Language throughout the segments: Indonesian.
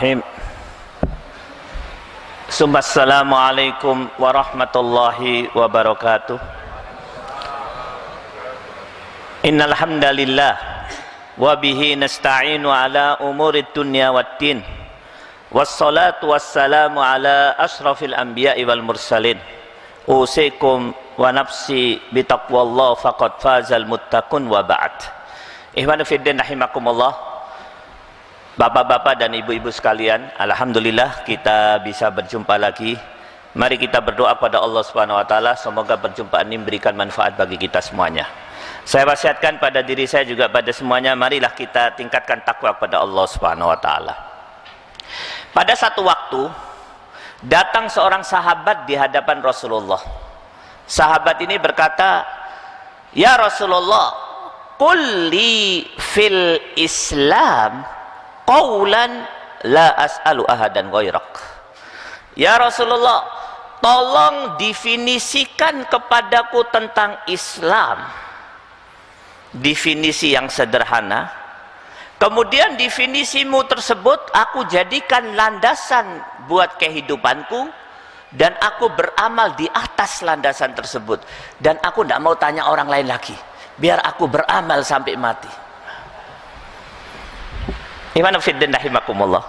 Bismillahirrahmanirrahim. Assalamualaikum warahmatullahi wabarakatuh. Innal hamdalillah wa bihi nasta'inu ala umurid dunya waddin. Wassalatu wassalamu ala ashrafil anbiya'i wal mursalin. Usikum wa nafsi bitaqwallah faqad fazal muttaqun wa ba'd. Ihwanu fiddin rahimakumullah. Bapak-bapak dan ibu-ibu sekalian, alhamdulillah kita bisa berjumpa lagi. Mari kita berdoa pada Allah Subhanahu wa taala, semoga perjumpaan ini memberikan manfaat bagi kita semuanya. Saya wasiatkan pada diri saya juga pada semuanya, marilah kita tingkatkan takwa kepada Allah Subhanahu wa taala. Pada satu waktu datang seorang sahabat di hadapan Rasulullah. Sahabat ini berkata, "Ya Rasulullah, qul li fil Islam qawlan la as'alu ahadan ghairak." Ya Rasulullah, tolong definisikan kepadaku tentang Islam. Definisi yang sederhana. Kemudian definisimu tersebut aku jadikan landasan buat kehidupanku, dan aku beramal di atas landasan tersebut. Dan aku tidak mau tanya orang lain lagi, biar aku beramal sampai mati. Iman fiddin rahimakumullah.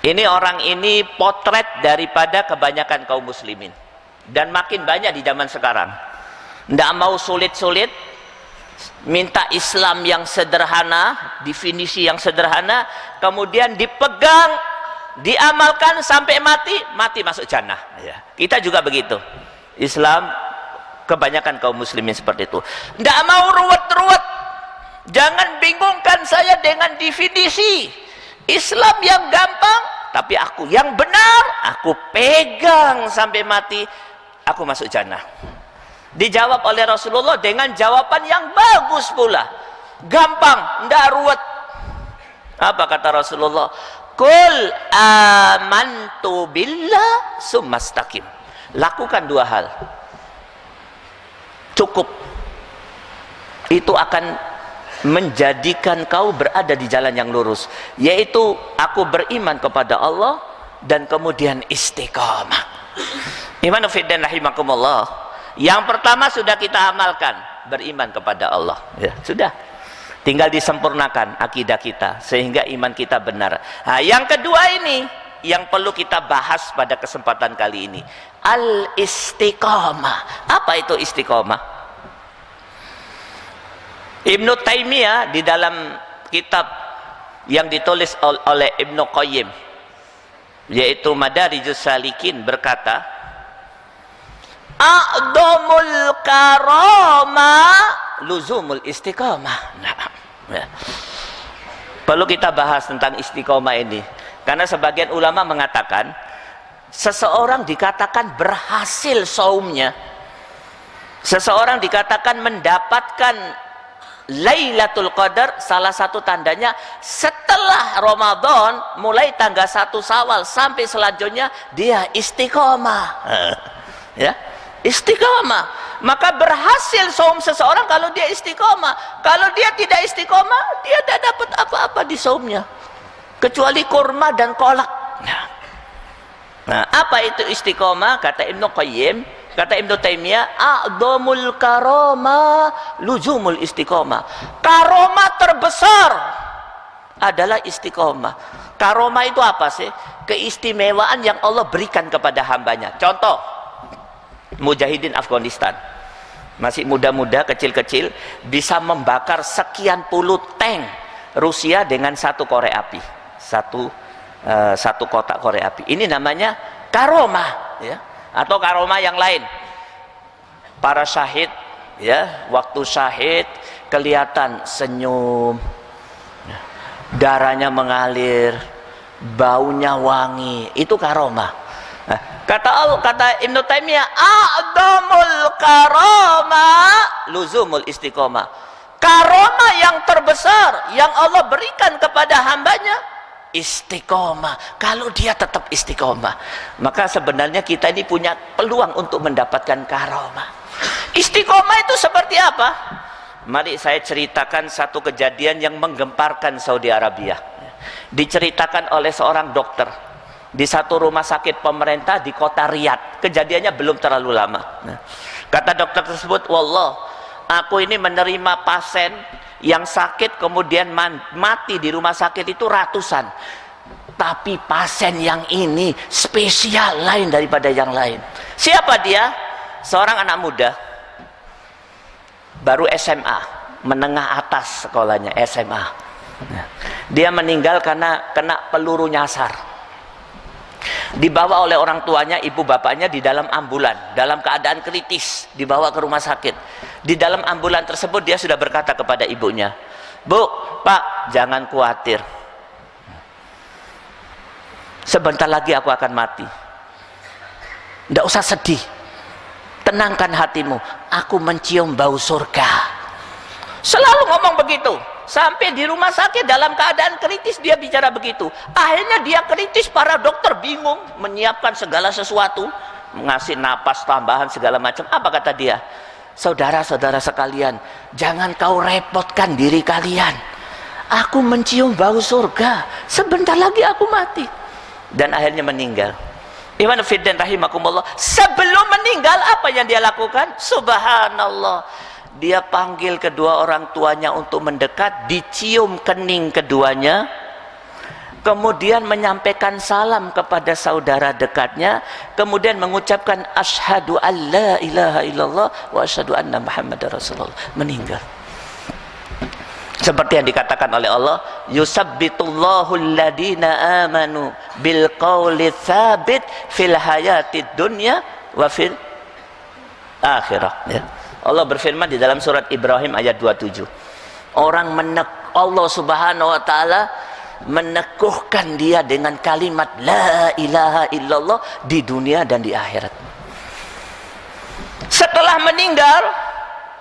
Ini orang ini potret daripada kebanyakan kaum muslimin, dan makin banyak di zaman sekarang. Tidak mau sulit-sulit, minta Islam yang sederhana, definisi yang sederhana, kemudian dipegang, diamalkan sampai mati, mati masuk jannah. Ya. Kita juga begitu. Islam kebanyakan kaum muslimin seperti itu. Tidak mau ruwet-ruwet. Jangan bingungkan saya dengan definisi Islam yang gampang, tapi aku yang benar, aku pegang sampai mati, aku masuk jannah. Dijawab oleh Rasulullah dengan jawaban yang bagus pula, gampang, tidak ruwet. Apa kata Rasulullah? Qul amantu billah summastaqim. Lakukan dua hal, cukup. Itu akan menjadikan kau berada di jalan yang lurus, yaitu aku beriman kepada Allah dan kemudian istiqamah. Iman fiddin rahimakumullah. Yang pertama sudah kita amalkan, beriman kepada Allah, ya, sudah, tinggal disempurnakan akidah kita sehingga iman kita benar. Nah, yang kedua ini yang perlu kita bahas pada kesempatan kali ini, al istiqamah. Apa itu istiqamah? Ibnu Taimiyah di dalam kitab yang ditulis oleh Ibnu Qayyim, yaitu Madarijus Salikin, berkata, a'dhamul karama luzumul istiqamah. Nah, ya. Perlu kita bahas tentang istiqamah ini, karena sebagian ulama mengatakan seseorang dikatakan berhasil saumnya, seseorang dikatakan mendapatkan Lailatul Qadar, salah satu tandanya setelah Ramadan, mulai tanggal 1 Syawal sampai selanjutnya dia istiqomah. Ya, istiqomah. Maka berhasil saum seseorang kalau dia istiqomah. Kalau dia tidak istiqomah, dia tidak dapat apa-apa di saumnya kecuali kurma dan kolak. Nah, apa itu istiqomah? Kata Ibnu Qayyim, kata Ibnu Taimiyah, a'dhamul karama luzumul istiqomah. Karomah terbesar adalah istiqomah. Karomah itu apa sih? Keistimewaan yang Allah berikan kepada hambanya. Contoh, mujahidin Afghanistan, masih muda-muda, kecil-kecil, bisa membakar sekian puluh tank Rusia dengan satu korek api, satu kotak korek api. Ini namanya karomah, ya. Atau karomah yang lain, para syahid, ya, waktu syahid kelihatan senyum, darahnya mengalir, baunya wangi, itu karomah. Nah, kata Ibnu Taimiyah, a'dhamul karomah luzumul istiqomah. Karomah yang terbesar yang Allah berikan kepada hambanya istiqomah. Kalau dia tetap istiqomah, maka sebenarnya kita ini punya peluang untuk mendapatkan karomah. Istiqomah itu seperti apa? Mari saya ceritakan satu kejadian yang menggemparkan Saudi Arabia. Diceritakan oleh seorang dokter di satu rumah sakit pemerintah di kota Riyadh. Kejadiannya belum terlalu lama. Nah, kata dokter tersebut, wallah, aku ini menerima pasien yang sakit kemudian mati di rumah sakit itu ratusan. Tapi pasien yang ini spesial lain daripada yang lain. Siapa dia? Seorang anak muda, baru SMA, menengah atas sekolahnya, SMA. Dia meninggal karena kena peluru nyasar. Dibawa oleh orang tuanya, ibu bapaknya di dalam ambulan, dalam keadaan kritis, dibawa ke rumah sakit. Di dalam ambulan tersebut dia sudah berkata kepada ibunya, Bu, Pak, jangan khawatir, sebentar lagi aku akan mati. Tidak usah sedih, tenangkan hatimu, aku mencium bau surga. Selalu ngomong begitu. Sampai di rumah sakit dalam keadaan kritis dia bicara begitu. Akhirnya dia kritis, para dokter bingung menyiapkan segala sesuatu, ngasih napas tambahan segala macam. Apa kata dia? Saudara-saudara sekalian, jangan kau repotkan diri kalian. Aku mencium bau surga, sebentar lagi aku mati. Dan akhirnya meninggal. Iwan Fiddin rahimakumullah. Sebelum meninggal apa yang dia lakukan? Subhanallah. Dia panggil kedua orang tuanya untuk mendekat, dicium kening keduanya, kemudian menyampaikan salam kepada saudara dekatnya, kemudian mengucapkan asyhadu an la ilaha illallah wa asyhadu anna muhammadar rasulullah. Meninggal. Seperti yang dikatakan oleh Allah, yusabbitullahu alladina amanu bil qawli tsabit fil hayatid dunya wa fil akhirah. Ya. Allah berfirman di dalam surat Ibrahim ayat 27. Allah Subhanahu wa taala meneguhkan dia dengan kalimat la ilaha illallah di dunia dan di akhirat. Setelah meninggal,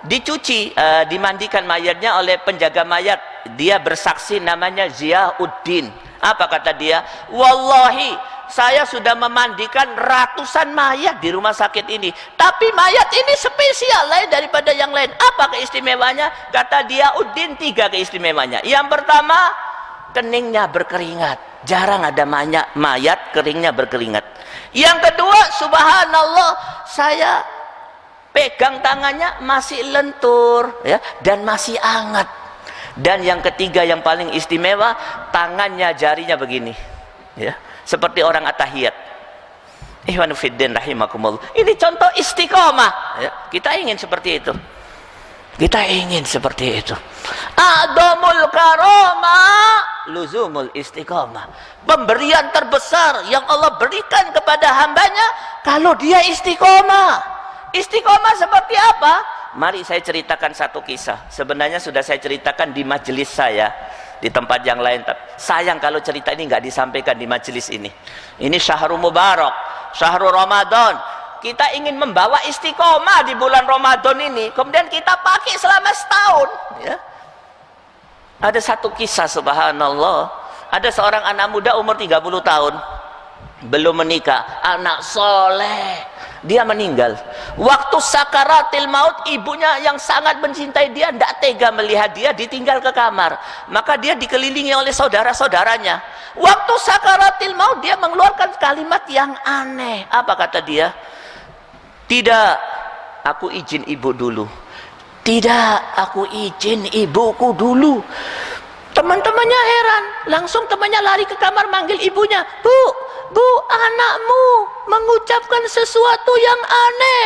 dicuci, dimandikan mayatnya oleh penjaga mayat. Dia bersaksi, namanya Ziauddin. Apa kata dia? Wallahi, saya sudah memandikan ratusan mayat di rumah sakit ini, tapi mayat ini spesial lain daripada yang lain. Apa keistimewanya? Kata Ziauddin, 3 keistimewanya. Yang pertama, keningnya berkeringat. Jarang ada mayat keringnya berkeringat. Yang kedua, subhanallah, saya pegang tangannya masih lentur, ya, dan masih hangat. Dan yang ketiga yang paling istimewa, tangannya, jarinya begini, ya, seperti orang at-tahiyat. Ikhwan fiddin rahimakumullah. Ini contoh istiqomah, ya. Kita ingin seperti itu. Kita ingin seperti itu. A'dhamul karamah luzumul istiqomah. Pemberian terbesar yang Allah berikan kepada hambanya kalau dia istiqomah. Istiqomah seperti apa? Mari saya ceritakan satu kisah. Sebenarnya sudah saya ceritakan di majelis saya, di tempat yang lain. Sayang kalau cerita ini nggak disampaikan di majelis ini. Ini syahrul mubarak, syahrul Ramadan. Kita ingin membawa istiqomah di bulan Ramadan ini, kemudian kita pakai selama setahun, ya. Ada satu kisah, subhanallah. Ada seorang anak muda umur 30 tahun, belum menikah, anak soleh. Dia meninggal. Waktu sakaratil maut, ibunya yang sangat mencintai dia tidak tega melihat dia ditinggal ke kamar. Maka dia dikelilingi oleh saudara-saudaranya. Waktu sakaratil maut, dia mengeluarkan kalimat yang aneh. Apa kata dia? Tidak, aku izin ibu dulu. Tidak, aku izin ibuku dulu. Teman-temannya heran. Langsung temannya lari ke kamar manggil ibunya. Bu, anakmu mengucapkan sesuatu yang aneh.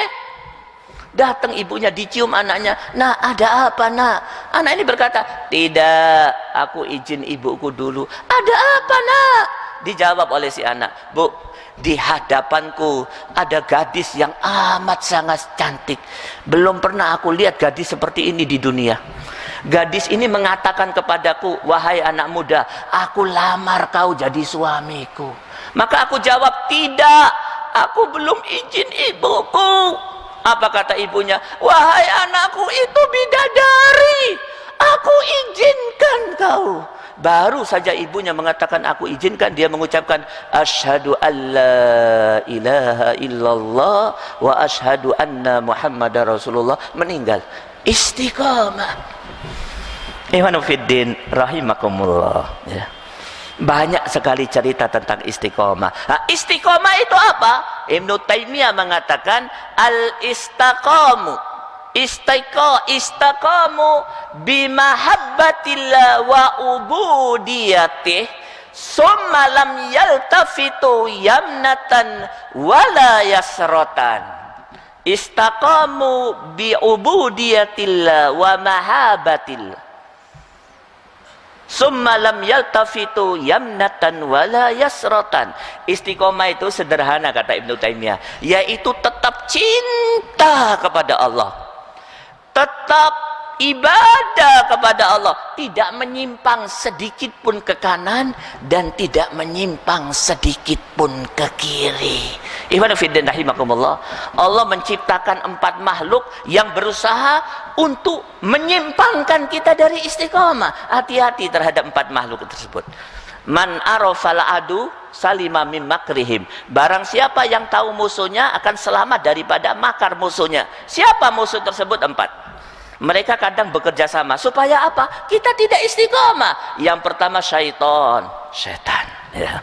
Datang ibunya, dicium anaknya. Nak, ada apa nak? Anak ini berkata, tidak, aku izin ibuku dulu. Ada apa nak? Dijawab oleh si anak, Bu, di hadapanku ada gadis yang amat sangat cantik. Belum pernah aku lihat gadis seperti ini di dunia. Gadis ini mengatakan kepadaku, wahai anak muda, aku lamar kau jadi suamiku. Maka aku jawab, tidak, aku belum izin ibuku. Apa kata ibunya? Wahai anakku, itu bidadari, aku izinkan kau. Baru saja ibunya mengatakan aku izinkan, dia mengucapkan asyhadu alla ilaha illallah wa asyhadu anna muhammadar rasulullah, meninggal. Istiqamah. Ikhwan fiddin rahimakumullah, ya. Banyak sekali cerita tentang istiqomah. Nah, istiqomah itu apa? Ibnu Taimiyah mengatakan al-istaqamu istaqamu bimahabbatillah wa ubudiyatih summa lam yaltafitu yamnatan wala yasratan. Istaqamu bi ubudiyatillah wa mahabbatillah summa lam yaltafitu yamnatan wala yasratan. Istiqomah itu sederhana kata Ibnu Taimiyah, yaitu tetap cinta kepada Allah, tetap ibadah kepada Allah, tidak menyimpang sedikit pun ke kanan dan tidak menyimpang sedikit pun ke kiri. Ikhwan fillah rahimakumullah, Allah menciptakan 4 makhluk yang berusaha untuk menyimpangkan kita dari istiqomah. Hati-hati terhadap 4 makhluk tersebut. Man arafal adu salima mim makrihim. Barang siapa yang tahu musuhnya akan selamat daripada makar musuhnya. Siapa musuh tersebut? 4. Mereka kadang bekerja sama supaya apa? Kita tidak istiqomah. Yang pertama setan, ya.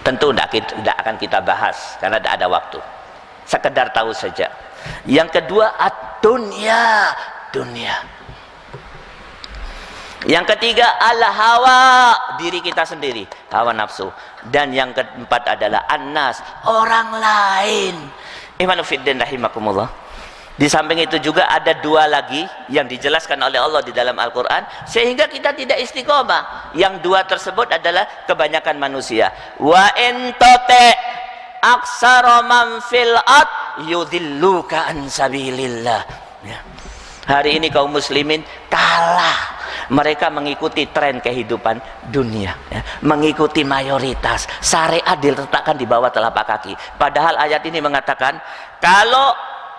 Tentu tidak akan kita bahas karena tidak ada waktu. Sekedar tahu saja. Yang kedua ad-dunya, dunia. Yang ketiga al-hawa, diri kita sendiri, hawa nafsu. Dan yang keempat adalah an-nas, orang lain. Ikhwanu fiddin rahimakumullah. Di samping itu juga ada 2 lagi yang dijelaskan oleh Allah di dalam Al-Quran sehingga kita tidak istiqomah. Yang 2 tersebut adalah kebanyakan manusia. Wa entote aksara man fil ard yudilluka an sabilillah. Ya. Hari ini kaum muslimin kalah. Mereka mengikuti tren kehidupan dunia, ya. Mengikuti mayoritas. Syariat diletakkan di bawah telapak kaki. Padahal ayat ini mengatakan kalau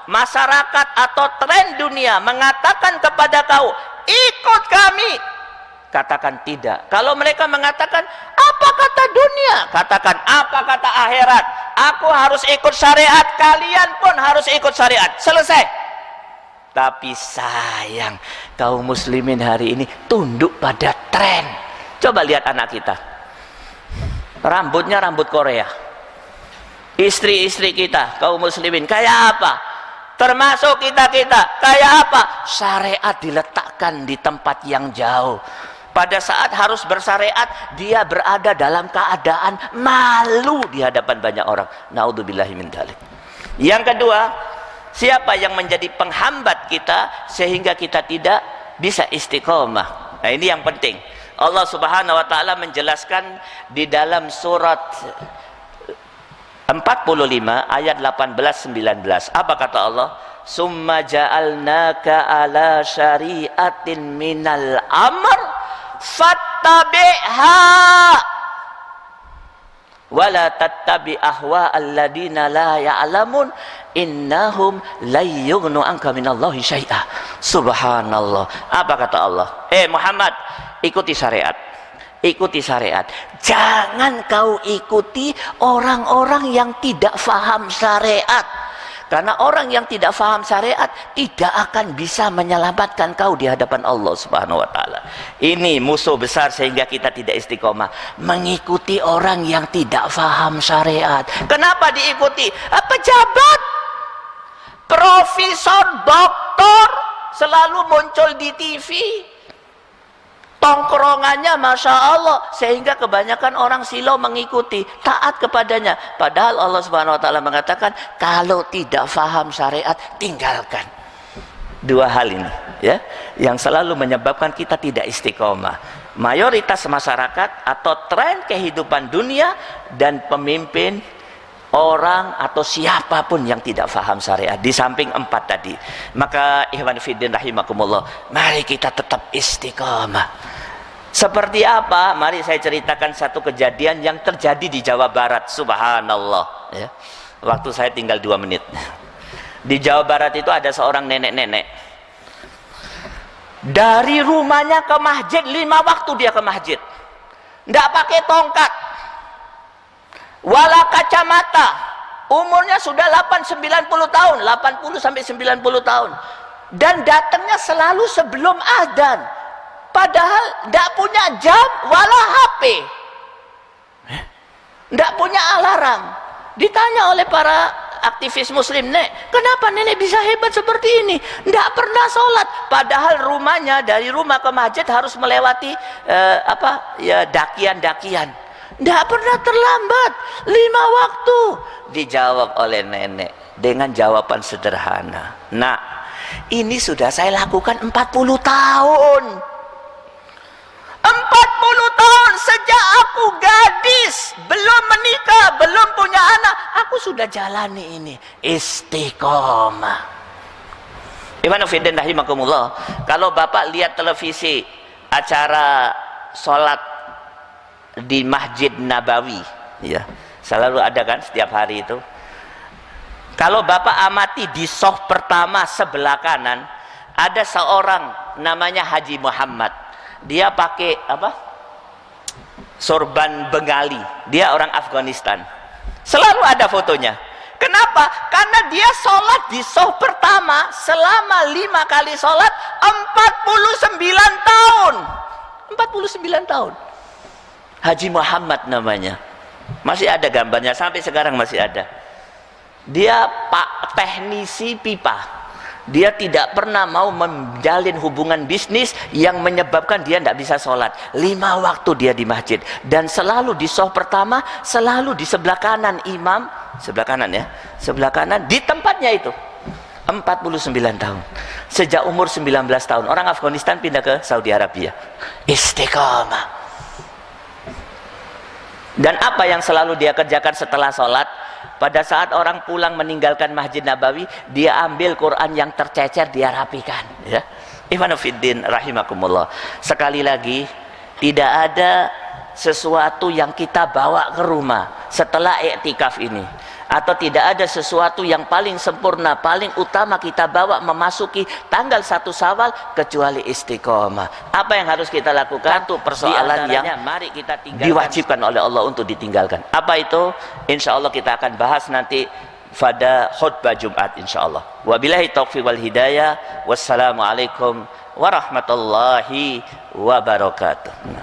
masyarakat atau tren dunia mengatakan kepada kau ikut kami, katakan tidak. Kalau mereka mengatakan apa kata dunia, katakan apa kata akhirat. Aku harus ikut syariat, kalian pun harus ikut syariat. Selesai. Tapi sayang, kaum muslimin hari ini tunduk pada tren. Coba lihat anak kita, rambutnya rambut Korea. Istri-istri kita kaum muslimin kayak apa? Termasuk kita-kita kayak apa? Syariat diletakkan di tempat yang jauh. Pada saat harus bersyariat, dia berada dalam keadaan malu di hadapan banyak orang. Naudzubillahi min dzalik. Yang kedua, siapa yang menjadi penghambat kita sehingga kita tidak bisa istiqomah? Nah, ini yang penting. Allah Subhanahu wa taala menjelaskan di dalam surat 45 ayat 18-19. Apa kata Allah? Summa ja'alnaka ala syari'atin minal amr fattabi'ha wala tattabi ahwa alladina la ya'lamun innahum la yughnu anka minallahi syai'a. Subhanallah. Apa kata Allah? Muhammad, ikuti syariat. Ikuti syariat. Jangan kau ikuti orang-orang yang tidak faham syariat. Karena orang yang tidak faham syariat tidak akan bisa menyelamatkan kau di hadapan Allah Subhanahu wa taala. Ini musuh besar sehingga kita tidak istiqomah, mengikuti orang yang tidak faham syariat. Kenapa diikuti? Pejabat, profesor, doktor selalu muncul di TV. Tongkrongannya Masya Allah, sehingga kebanyakan orang silau mengikuti, taat kepadanya. Padahal Allah Subhanahu wa taala mengatakan kalau tidak faham syariat tinggalkan. 2 hal ini ya yang selalu menyebabkan kita tidak istiqomah. Mayoritas masyarakat atau tren kehidupan dunia dan pemimpin orang atau siapapun yang tidak faham syariat. Di samping 4 tadi, maka ikhwan fillah rahimakumullah, mari kita tetap istiqomah. Seperti apa? Mari saya ceritakan satu kejadian yang terjadi di Jawa Barat. Subhanallah ya. Waktu saya tinggal 2 menit. Di Jawa Barat itu ada seorang nenek-nenek. Dari rumahnya ke masjid 5 waktu dia ke masjid. Tidak pakai tongkat, wala kacamata. Umurnya sudah 80-90 tahun, 80 sampai 90 tahun. Dan datangnya selalu sebelum adzan. padahal tidak punya jam wala HP, tidak punya alarm. Ditanya oleh para aktivis muslim, "Nek, kenapa nenek bisa hebat seperti ini? Tidak pernah sholat, padahal rumahnya dari rumah ke masjid harus melewati dakian-dakian. Tidak pernah terlambat, 5 waktu." Dijawab oleh nenek dengan jawaban sederhana, "Nak, ini sudah saya lakukan 40 tahun. 40 tahun sejak aku gadis, belum menikah, belum punya anak, aku sudah jalani ini, istiqomah." Ibnu Fiddin rahimakumullah, kalau Bapak lihat televisi acara sholat di Masjid Nabawi, ya, selalu ada kan setiap hari itu. Kalau Bapak amati di soft pertama sebelah kanan, ada seorang namanya Haji Muhammad. Dia pakai sorban Bengali. Dia orang Afghanistan. Selalu ada fotonya. Kenapa? Karena dia sholat di soft pertama selama 5 kali sholat 49 tahun. 49 tahun. Haji Muhammad namanya. Masih ada gambarnya, sampai sekarang masih ada. Dia pak teknisi pipa. Dia tidak pernah mau menjalin hubungan bisnis yang menyebabkan dia tidak bisa sholat. 5 waktu dia di masjid. Dan selalu di soft pertama, selalu di sebelah kanan imam. Sebelah kanan ya. Sebelah kanan di tempatnya itu. 49 tahun. Sejak umur 19 tahun. Orang Afghanistan pindah ke Saudi Arabia. Istiqamah. Dan apa yang selalu dia kerjakan setelah sholat? Pada saat orang pulang meninggalkan Masjid Nabawi, dia ambil Quran yang tercecer, dia rapikan, ya. Ibnu Fiddin rahimakumullah. Sekali lagi, tidak ada sesuatu yang kita bawa ke rumah setelah iktikaf ini, atau tidak ada sesuatu yang paling sempurna, paling utama kita bawa memasuki tanggal 1 Syawal kecuali istiqomah. Apa yang harus kita lakukan? Satu persoalan yang mari kita diwajibkan oleh Allah untuk ditinggalkan. Apa itu? Insya Allah kita akan bahas nanti pada khutbah Jumat insya Allah. Wabillahi taufiq wal hidayah. Wassalamualaikum warahmatullahi wabarakatuh.